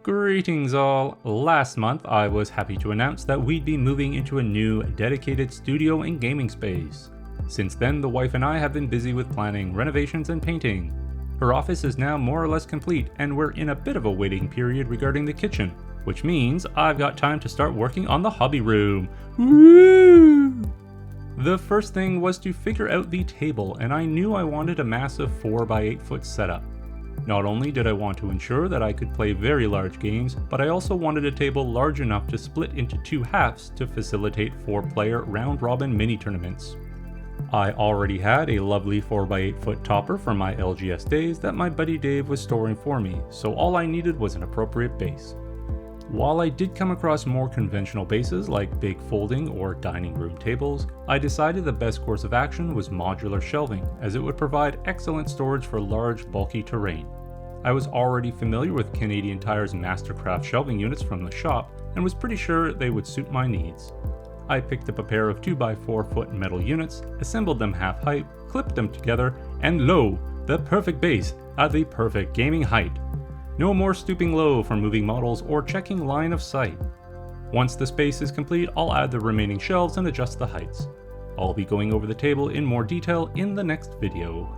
Greetings all! Last month I was happy to announce that we'd be moving into a new, dedicated studio and gaming space. Since then, the wife and I have been busy with planning, renovations, and painting. Her office is now more or less complete, and we're in a bit of a waiting period regarding the kitchen, which means I've got time to start working on the hobby room. Woo! The first thing was to figure out the table, and I knew I wanted a massive 4x8 foot setup. Not only did I want to ensure that I could play very large games, but I also wanted a table large enough to split into two halves to facilitate 4-player round-robin mini-tournaments. I already had a lovely 4x8 foot topper from my LGS days that my buddy Dave was storing for me, so all I needed was an appropriate base. While I did come across more conventional bases like big folding or dining room tables, I decided the best course of action was modular shelving, as it would provide excellent storage for large, bulky terrain. I was already familiar with Canadian Tire's Mastercraft shelving units from the shop, and was pretty sure they would suit my needs. I picked up a pair of 2x4 foot metal units, assembled them half height, clipped them together, and lo, the perfect base at the perfect gaming height. No more stooping low for moving models or checking line of sight. Once the space is complete, I'll add the remaining shelves and adjust the heights. I'll be going over the table in more detail in the next video.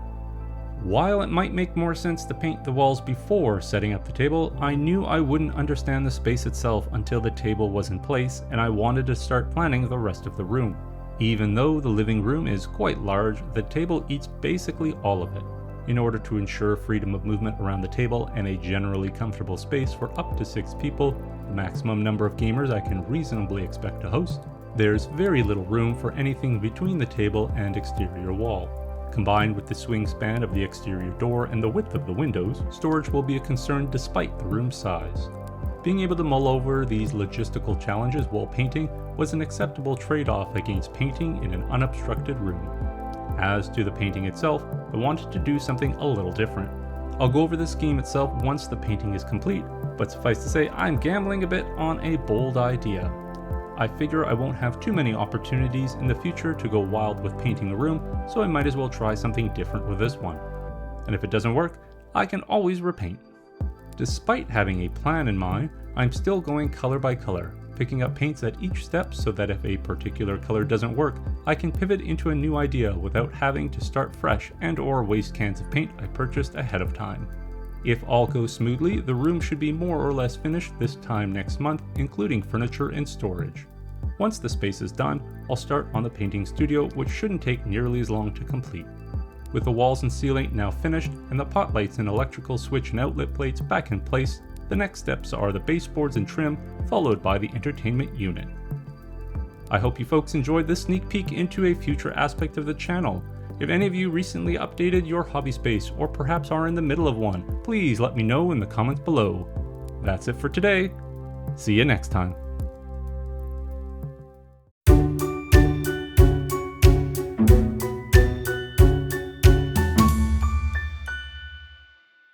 While it might make more sense to paint the walls before setting up the table, I knew I wouldn't understand the space itself until the table was in place, and I wanted to start planning the rest of the room. Even though the living room is quite large, the table eats basically all of it. In order to ensure freedom of movement around the table and a generally comfortable space for up to 6 people, the maximum number of gamers I can reasonably expect to host, there's very little room for anything between the table and exterior wall. Combined with the swing span of the exterior door and the width of the windows, storage will be a concern despite the room's size. Being able to mull over these logistical challenges while painting was an acceptable trade-off against painting in an unobstructed room. As to the painting itself, I wanted to do something a little different. I'll go over the scheme itself once the painting is complete, but suffice to say I'm gambling a bit on a bold idea. I figure I won't have too many opportunities in the future to go wild with painting a room, so I might as well try something different with this one. And if it doesn't work, I can always repaint. Despite having a plan in mind, I'm still going color by color, picking up paints at each step so that if a particular color doesn't work, I can pivot into a new idea without having to start fresh and/or waste cans of paint I purchased ahead of time. If all goes smoothly, the room should be more or less finished this time next month, including furniture and storage. Once the space is done, I'll start on the painting studio, which shouldn't take nearly as long to complete. With the walls and ceiling now finished, and the pot lights and electrical switch and outlet plates back in place, the next steps are the baseboards and trim, followed by the entertainment unit. I hope you folks enjoyed this sneak peek into a future aspect of the channel. If any of you recently updated your hobby space, or perhaps are in the middle of one, please let me know in the comments below. That's it for today. See you next time.